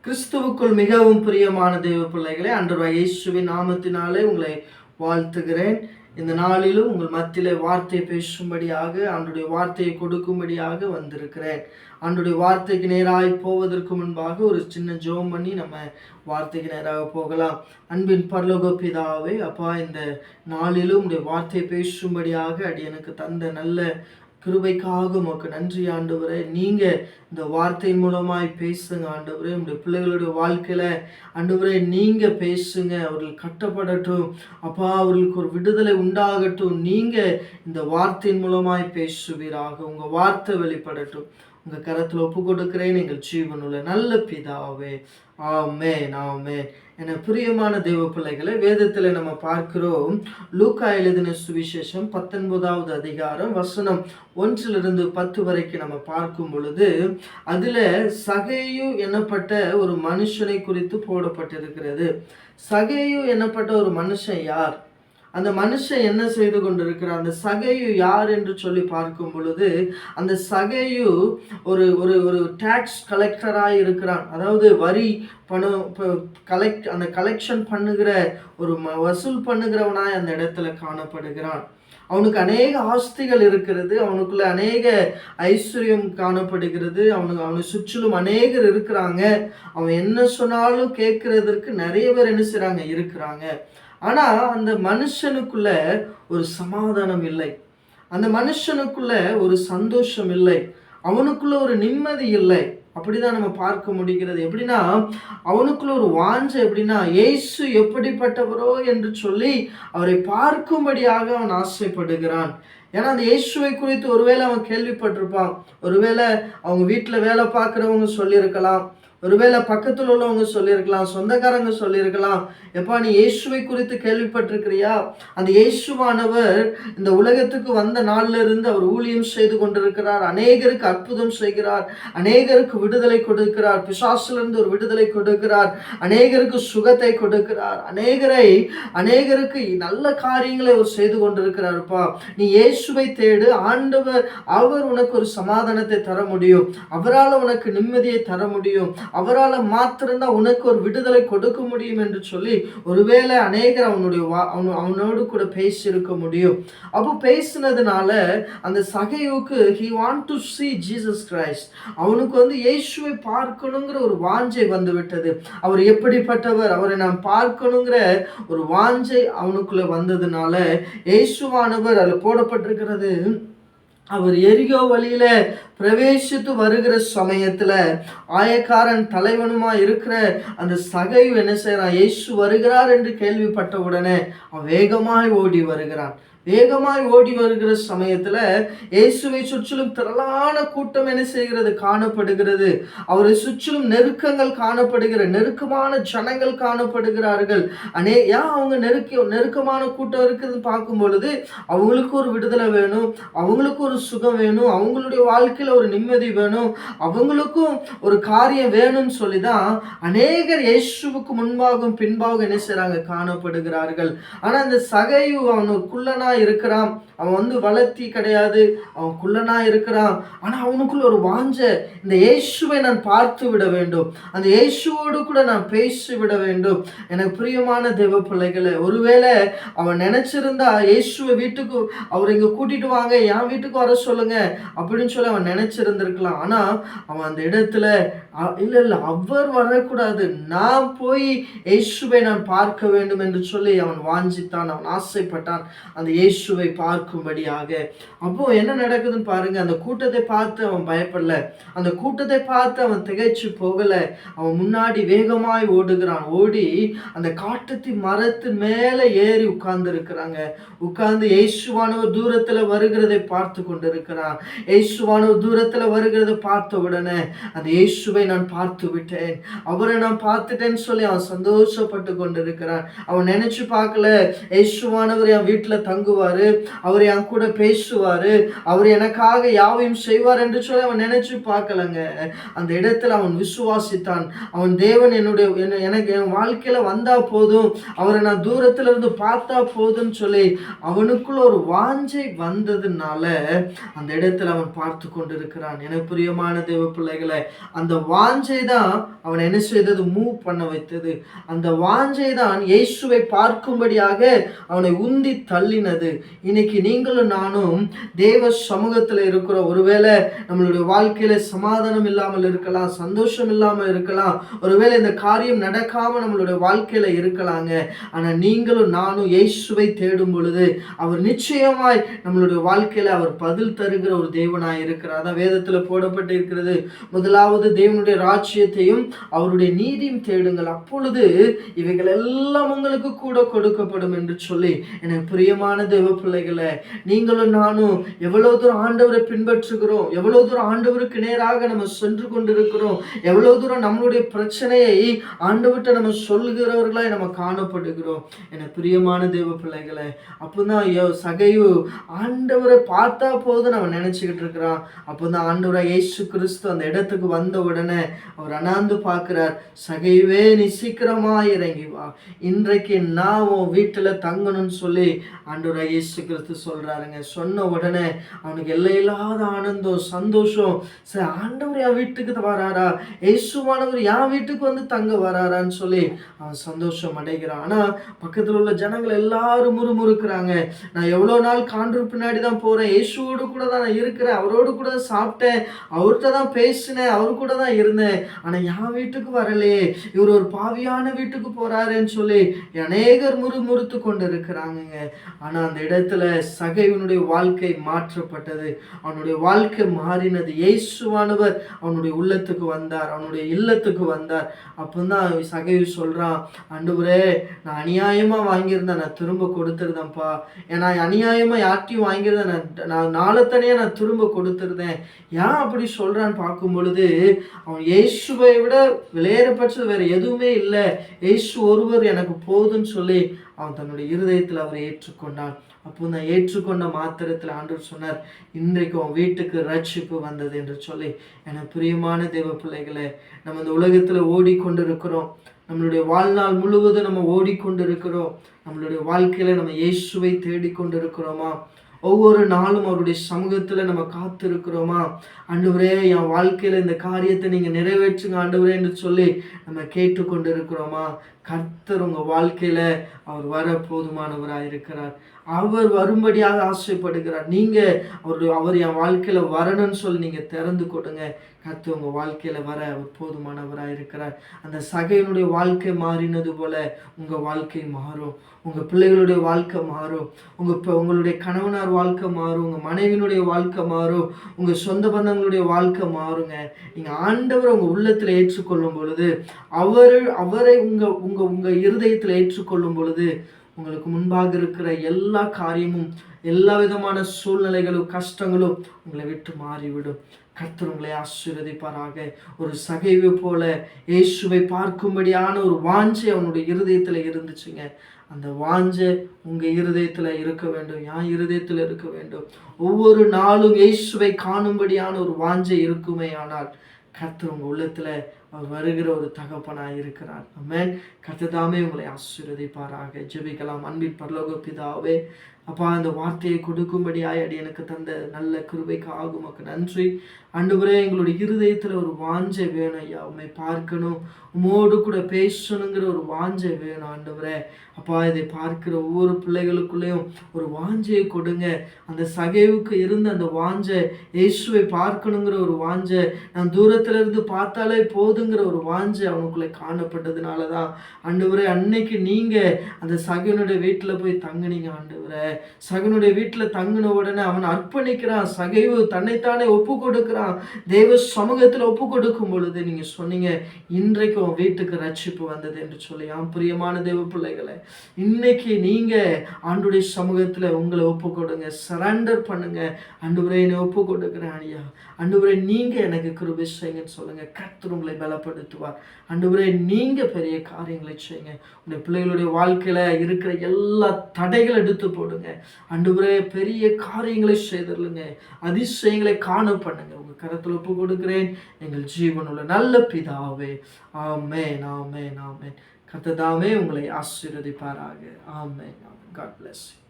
கிறிஸ்துவுக்குள் மிகவும் பிரியமான தேவ பிள்ளைகளே, ஆண்டவராகிய இயேசுவின் நாமத்தினாலே உங்களை வாழ்த்துகிறேன். இந்த நாளிலும் உங்கள் மத்தியிலே வார்த்தையை பேசும்படியாக, ஆண்டவருடைய வார்த்தையை கொடுக்கும்படியாக வந்திருக்கிறேன். ஆண்டவருடைய வார்த்தைக்கு நேராக போவதற்கு முன்பாக ஒரு சின்ன ஜெபம் பண்ணி நம்ம வார்த்தைக்கு நேராக போகலாம். அன்பின் பரலோக பிதாவே, அப்பா, இந்த நாளிலும் உடைய வார்த்தையை பேசும்படியாக அடியனுக்கு தந்த நல்ல கிருபைக்காக உமக்கு நன்றி ஆண்டவரே. நீங்க இந்த வார்த்தையின் மூலமாய் பேசுங்க ஆண்டவரே. உங்களுடைய பிள்ளைகளுடைய வாழ்க்கையில ஆண்டவரே நீங்க பேசுங்க. அவர்கள் கட்டப்படட்டும் அப்பா, அவர்களுக்கு ஒரு விடுதலை உண்டாகட்டும். நீங்க இந்த வார்த்தையின் மூலமாய் பேசுவீராக. உங்க வார்த்தை வெளிப்படட்டும். உங்க கரத்துல ஒப்பு கொடுக்கிறேன் எங்கள் ஜீவனுள்ள நல்ல பிதாவே. ஆமென், ஆமென். என பிரியமான தேவ பிள்ளைகளை, வேதத்துல நம்ம பார்க்கிறோம். லூக்கா எழுதின சுவிசேஷம் 19வது அதிகாரம் வசனம் 1-10 வரைக்கும் நம்ம பார்க்கும் பொழுது, அதுல சகேயு எனப்பட்ட ஒரு மனுஷனை குறித்து போடப்பட்டிருக்கிறது. சகேயு எனப்பட்ட ஒரு மனுஷன் யார்? அந்த மனுஷன் என்ன செய்து கொண்டிருக்கிறார்? அந்த சகேயு யார் என்று சொல்லி பார்க்கும் பொழுது, அந்த சகேயு ஒரு ஒரு ஒரு டாக்ஸ் கலெக்டராக இருக்கிறான். அதாவது வரி பணம் அந்த கலெக்ஷன் பண்ணுகிற ஒரு வசூல் பண்ணுகிறவனாய் அந்த இடத்துல காணப்படுகிறான். அவனுக்கு அநேக ஆஸ்திகள் இருக்கிறது. அவனுக்குள்ள அநேக ஐஸ்வர்யம் காணப்படுகிறது. அவனை சுற்றிலும் அநேகர் இருக்கிறாங்க. அவன் என்ன சொன்னாலும் கேட்கறதற்கு நிறைய பேர் என்ன செய்றாங்க? இருக்கிறாங்க. ஆனா அந்த மனுஷனுக்குள்ள ஒரு சமாதானம் இல்லை. அந்த மனுஷனுக்குள்ள ஒரு சந்தோஷம் இல்லை. அவனுக்குள்ள ஒரு நிம்மதி இல்லை. அப்படிதான் நம்ம பார்க்க முடிகிறது. எப்படின்னா, அவனுக்குள்ள ஒரு வாஞ்சை எப்படின்னா, இயேசு எப்படிப்பட்டவரோ என்று சொல்லி அவரை பார்க்கும்படியாக அவன் ஆசைப்படுகிறான். ஏன்னா அந்த இயேசுவை குறித்து ஒருவேளை அவன் கேள்விப்பட்டிருப்பான். ஒருவேளை அவங்க வீட்டில் வேலை பார்க்குறவங்க சொல்லியிருக்கலாம். ஒருவேளை பக்கத்தில் உள்ளவங்க சொல்லியிருக்கலாம். சொந்தக்காரங்க சொல்லியிருக்கலாம். எப்பா, நீ இயேசுவை குறித்து கேள்விப்பட்டிருக்கிறியா? அந்த இயேசுவானவர் இந்த உலகத்துக்கு வந்த நாள்ல இருந்து அவர் ஊழியம் செய்து கொண்டிருக்கிறார். அநேகருக்கு அற்புதம் செய்கிறார். அநேகருக்கு விடுதலை கொடுக்கிறார். பிசாசிலிருந்து ஒரு விடுதலை கொடுக்கிறார். அநேகருக்கு சுகத்தை கொடுக்கிறார். அநேகருக்கு நல்ல காரியங்களை அவர் செய்து கொண்டிருக்கிறார்ப்பா. நீ இயேசுவை தேடு. ஆண்டவர், அவர் உனக்கு ஒரு சமாதானத்தை தர முடியும். அவரால் உனக்கு நிம்மதியை தர முடியும். அவரால் மாத்திரம்தான் உனக்கு ஒரு விடுதலை கொடுக்க முடியும் என்று சொல்லி ஒருவேளை அநேகர் அவனோடு கூட பேசி இருக்க முடியும். அப்போ பேசினதுனால அந்த சகேயுவுக்கு he want to see Jesus Christ, அவனுக்கு இயேசுவை பார்க்கணுங்கிற ஒரு வாஞ்சை வந்து விட்டது. அவர் எப்படிப்பட்டவர், அவரை நாம் பார்க்கணுங்கிற ஒரு வாஞ்சை அவனுக்குள்ள வந்ததுனால இயேசுவானவர் அதில் போடப்பட்டிருக்கிறது. அவர் எரிகோ வழியில பிரவேசித்து வருகிற சமயத்துல ஆயக்காரன் தலைவனுமா இருக்கிற அந்த சகேயு என்ன செய்யறான்? இயேசு வருகிறார் என்று கேள்விப்பட்ட உடனே அவன் வேகமாய் ஓடி வருகிறான். வேகமாய் ஓடி வருகிற சமயத்துல இயேசுவை சுற்றிலும் திரளான கூட்டம் என்ன செய்கிறது? காணப்படுகிறது. அவரை சுற்றிலும் நெருக்கங்கள் காணப்படுகிற நெருக்கமான ஜனங்கள் காணப்படுகிறார்கள். அவங்க நெருக்கமான கூட்டம் இருக்குதுன்னு பார்க்கும் பொழுது அவங்களுக்கு ஒரு விடுதலை வேணும், அவங்களுக்கு ஒரு சுகம் வேணும், அவங்களுடைய வாழ்க்கையில ஒரு நிம்மதி வேணும், அவங்களுக்கும் ஒரு காரியம் வேணும்னு சொல்லிதான் அநேகர் இயேசுவுக்கு முன்பாகவும் பின்பாகவும் என்ன செய்றாங்க? காணப்படுகிறார்கள். ஆனா இந்த சகேயு அவனுக்குள்ளனா இருக்கிறான். அவன் வளர்த்தி கிடையாது, அவன் குள்ளனா இருக்கிறான். ஆனா அவனுக்குள்ள ஒரு வாஞ்ச, இந்த இயேசுவை நான் பார்த்து விட வேண்டும், அந்த இயேசுவோடு கூட நான் பேசி விட வேண்டும். எனக்கு பிரியமான தேவ பிள்ளைகளை, ஒருவேளை அவன் நினைச்சிருந்தா இயேசுவை வீட்டுக்கு அவர் இங்க கூட்டிட்டு வாங்க, என் வீட்டுக்கு வர சொல்லுங்க அப்படின்னு சொல்லி அவன் நினைச்சிருந்திருக்கலாம். ஆனா அவன் அந்த இடத்துல இல்ல அவர் வரக்கூடாது, நான் போய் இயேசுவை நான் பார்க்க வேண்டும் என்று சொல்லி அவன் வாஞ்சித்தான், அவன் ஆசைப்பட்டான் அந்த இயேசுவை பார்க்கும்படியாக. அப்போ என்ன நடக்குதுன்னு பாருங்க. அந்த கூட்டத்தை பார்த்து அவன் பயப்படல. அந்த கூட்டத்தை பார்த்து அவன் திகைச்சு போகல. அவன் முன்னாடி வேகமாய் ஓடுகிறான். ஓடி அந்த காட்டுத்தி மரத்தின் மேல ஏறி உட்கார்ந்து இருக்கிறாங்க. உட்கார்ந்து இயேசுவானவர் தூரத்துல வருகிறதை பார்த்து கொண்டிருக்கிறான். இயேசுவானவர் தூரத்துல வருகிறதை பார்த்த உடனே அந்த இயேசுவை நான் பார்த்து விட்டேன், அவரை நான் பார்த்துட்டேன்னு சொல்லி அவன் சந்தோஷப்பட்டு கொண்டிருக்கிறான். அவன் நினைச்சு பார்க்கல, இயேசுவானவர் என் வீட்டுல தங்க தாங்குவாரு, அவர் என் கூட பேசுவாரு, அவர் எனக்காக யாவையும் செய்வார் என்று சொல்லி அவன் நினைச்சு பார்க்கலங்க. அந்த இடத்துல அவன் விசுவாசித்தான். அவன் தேவன் எனக்கு என் வாழ்க்கையில வந்தா போதும், அவரை நான் தூரத்துல இருந்து பார்த்தா போதும்னு சொல்லி அவனுக்குள்ள ஒரு வாஞ்சை வந்ததுனால அந்த இடத்துல அவன் பார்த்து கொண்டிருக்கிறான். எனக்கு பிரியமான தேவ பிள்ளைகளை, அந்த வாஞ்சை தான் அவன் என்ன செய்தது? மூவ் பண்ண வைத்தது. அந்த வாஞ்சை தான் இயேசுவை பார்க்கும்படியாக அவனை உந்தி தள்ளினது. இன்னைக்கு நீங்களும் நானும் தேவ சமூகத்தில் இருக்கிறோம். ஒருவேளை நம்மளுடைய வாழ்க்கையில சமாதானம் இல்லாமல் இருக்கலாம், சந்தோஷம் இல்லாமல் இருக்கலாம், ஒருவேளை இந்த காரியம் நடக்காம நம்மளுடைய வாழ்க்கையில இருக்கலாங்க. ஆனா நீங்களும் நானும் இயேசுவை தேடும் பொழுது அவர் நிச்சயமாய் நம்மளுடைய வாழ்க்கையில அவர் பதில் தருகிற ஒரு தேவனாய் இருக்கிறார். அதான் வேதத்துல போடப்பட்டு இருக்கிறது, முதலாவது தேவனுடைய ராஜ்யத்தையும் அவருடைய நீதியும் தேடுங்கள், அப்பொழுது இவைகள் எல்லாம் உங்களுக்கு கூட கொடுக்கப்படும் என்று சொல்லி. எனக்கு பிரியமான தேவ பிள்ளைகளை, நீங்களும் நானும் எவ்வளவு தூரம் ஆண்டவரை பின்பற்றுகிறோம், எவ்வளவு தூரம் ஆண்டவருக்கு நேராக நம்ம சென்று கொண்டிருக்கிறோம், எவ்வளவு தூரம் நம்மளுடைய பிரச்சனையை ஆண்டவர்கிட்ட நம்ம சொல்லுகிறவர்களாய் நம்ம காணப்படுகிறோம். எனக்கு பிரியமான தேவ பிள்ளைகளை, அப்போதான் சகையு ஆண்டவரை பார்த்தா போதும் நம்ம நினைச்சுக்கிட்டு இருக்கிறான். அப்போதான் ஆண்டவரை இயேசு கிறிஸ்து அந்த இடத்துக்கு வந்த உடனே அவர் அண்ணாந்து பார்க்கிறார். சகையுவே, நீ சீக்கிரமா இறங்கி வா, இன்றைக்கு நான் உன் வீட்டுல தங்கணும்னு சொல்லி ஆண்டவரை இயேசு கிறிஸ்து சொல்றாருங்க. சொன்ன உடனே அவனுக்கு எல்லையில்லாத ஆனந்தம், சந்தோஷம். சரி, ஆண்டவர் என் வீட்டுக்கு வராரா, இயேசுவானவர் என் வீட்டுக்கு வந்து தங்க வராரான்னு சொல்லி அவன் சந்தோஷம் அடைகிறான். ஆனா பக்கத்துல உள்ள ஜனங்கள் எல்லாரும் முறுமுறுக்கிறாங்க. நான் எவ்வளவு நாள் காண்டூர் பின்னாடி தான் போறேன், இயேசுவோடு கூட தான் நான் இருக்கிறேன், அவரோடு கூட தான் சாப்பிட்டேன், அவர்கிட்ட தான் பேசினேன், அவரு கூட தான் இருந்தேன், ஆனா என் வீட்டுக்கு வரலையே, இவர் ஒரு பாவியான வீட்டுக்கு போறாருன்னு சொல்லி அநேகர் முறுமுறுத்து கொண்டு இருக்கிறாங்க. ஆனா அந்த இடத்துல சகைவனுடைய வாழ்க்கை மாற்றப்பட்டது, அவனுடைய வாழ்க்கை மாறினது. இயேசுவானவர் அவனுடைய உள்ளத்துக்கு வந்தார், அவனுடைய இல்லத்துக்கு வந்தார். அப்பதான் சகைவு சொல்றான், ஆண்டவரே, நான் அநியாயமா வாங்கியிருந்தேன், நான் திரும்ப கொடுத்துருந்தேன்ப்பா. ஏன்னா அநியாயமா யார்ட்டையும் வாங்கியிருந்தேன், நான் நாளத்தனையே நான் திரும்ப கொடுத்துருந்தேன். ஏன் அப்படி சொல்றான்னு பார்க்கும் பொழுது, அவன் இயேசுவை விட விலையேறப்பட்டது வேற எதுவுமே இல்லை, இயேசு ஒருவர் எனக்கு போதுன்னு சொல்லி அவன் தன்னுடைய இருதயத்தில் அவரை ஏற்றுக்கொண்டான். அப்போ நான் ஏற்றுக்கொண்ட மாத்திரத்தில் ஆண்டவர் சொன்னார், இன்றைக்கு உன் வீட்டுக்கு ரட்சிப்பு வந்தது என்று சொல்லி. என பிரியமான தேவ பிள்ளைகளை, நம்ம இந்த உலகத்தில் ஓடிக்கொண்டிருக்கிறோம், நம்மளுடைய வாழ்நாள் முழுவதும் நம்ம ஓடிக்கொண்டிருக்கிறோம். நம்மளுடைய வாழ்க்கையில நம்ம இயேசுவை தேடிக்கொண்டிருக்கிறோமா? ஒவ்வொரு நாளும் அவருடைய சமூகத்துல நம்ம காத்திருக்கிறோமா? ஆண்டவரே, என் வாழ்க்கையில இந்த காரியத்தை நீங்க நிறைவேற்றுங்க ஆண்டவரே என்று சொல்லி நம்ம கேட்டுக்கொண்டு இருக்கிறோமா? கர்த்தர் உங்க வாழ்க்கையில அவர் வர போதுமானவராக இருக்கிறார். அவர் வரும்படியாக ஆசைப்படுகிறார். நீங்க அவர் என் வாழ்க்கையில வரணும்னு சொல்லி நீங்க திறந்து கொடுங்க. கர்த்தர் உங்க வாழ்க்கையில வர அவர் போதுமானவராக இருக்கிறார். அந்த சகையினுடைய வாழ்க்கை மாறினது போல உங்க வாழ்க்கை மாறும், உங்க பிள்ளைகளுடைய வாழ்க்கை மாறும், உங்களுடைய கணவனார் வாழ்க்கை மாறும், உங்க மனைவியினுடைய வாழ்க்கை மாறும், உங்க சொந்த பந்தங்களுடைய வாழ்க்கை மாறுங்க. நீங்க ஆண்டவரை உங்க உள்ளத்துல ஏற்றுக்கொள்ளும் பொழுது, அவரை உங்க உங்க உங்க இருதயத்துல ஏற்றுக்கொள்ளும் பொழுது, உங்களுக்கு முன்பாக இருக்கிற எல்லா காரியமும், எல்லா விதமான சூழ்நிலைகளும், கஷ்டங்களும் உங்களை விட்டு மாறிவிடும். கர்த்தர் உங்களை ஆசீர்வதிப்பாராக. ஒரு சகைவு போல இயேசுவை பார்க்கும்படியான ஒரு வாஞ்சை அவனுடைய இருதயத்துல இருந்துச்சுங்க. அந்த வாஞ்சை உங்க இருதயத்துல இருக்க வேண்டும், என் இருதயத்துல இருக்க வேண்டும். ஒவ்வொரு நாளும் இயேசுவை காணும்படியான ஒரு வாஞ்சை இருக்குமே ஆனால் கர்த்தர் உங்க உள்ளத்துல அவர் வருகிற ஒரு தகப்பனாய் இருக்கிறார். ஆமென். கர்த்தர் தாமே உங்களை ஆசீர்வதிப்பாராக. ஜெபிக்கலாம். அன்பின் பரலோக பிதாவே, அப்பா, அந்த வார்த்தையை கொடுக்கும்படியாய் எனக்கு தந்த நல்ல கிருபைக்காக உமக்கு நன்றி. ஆண்டவரே, எங்களுடைய இருதயத்துல ஒரு வாஞ்சை வேணும் ஐயா, உம்மை பார்க்கணும், உம்மோடு கூட பேசணுங்கிற ஒரு வாஞ்சை வேணும் ஆண்டவரே. அப்பா, இதை பார்க்கிற ஒவ்வொரு பிள்ளைகளுக்குள்ளேயும் ஒரு வாஞ்சையை கொடுங்க. அந்த சகைவுக்கு இருந்த அந்த வாஞ்சை, இயேசுவை பார்க்கணுங்கிற ஒரு வாஞ்சை, நான் தூரத்துல இருந்து பார்த்தாலே போதுங்கிற ஒரு வாஞ்சை அவனுக்குள்ளே காணப்பட்டதுனாலதான் ஆண்டவரே, அன்னைக்கு நீங்க அந்த சகைவனுடைய வீட்டுல போய் தங்குனீங்க ஆண்டவரே. சகைவனுடைய வீட்டுல தங்கின உடனே அவன் அர்ப்பணிக்கிறான், சகைவு தன்னைத்தானே ஒப்பு கொடுக்கிறான். தேவ சமூகத்துல ஒப்பு கொடுக்கும் பொழுது நீங்க சொன்னீங்க, இன்றைக்கு உன் வீட்டுக்கு ரட்சிப்பு வந்தது என்று சொல்லி. பிரியமான தேவ பிள்ளைகளை, இன்னைக்கு நீங்க ஆண்டுடைய சமூகத்துல உங்களை ஒப்பு கொடுங்க, சரண்டர் பண்ணுங்க. ஆண்டவரே, என்னை ஒப்பு கொடுக்கிறேன் ஐயா, ஆண்டவரே நீங்க எனக்கு கிருபை செய்யுங்கன்னு சொல்லுங்க. கர்த்தர் உங்களை பலப்படுத்துவார். ஆண்டவரே, நீங்க பெரிய காரியங்களை செய்யுங்க. உங்களுடைய பிள்ளைகளுடைய வாழ்க்கையில இருக்கிற எல்லா தடைகளை எடுத்து போடுங்க. ஆண்டவரே பெரிய காரியங்களை செய்தருளுங்க, அதிசயங்களை காண பண்ணுங்க. உங்க கரத்தில் ஒப்பு கொடுக்கிறேன் எங்கள் ஜீவனுள்ள நல்ல பிதாவே. ஆமென், ஆமென், ஆமென். கர்த்தர் தாமே உங்களை ஆசீர்வதிப்பாராக. ஆமென், ஆமென். God bless you.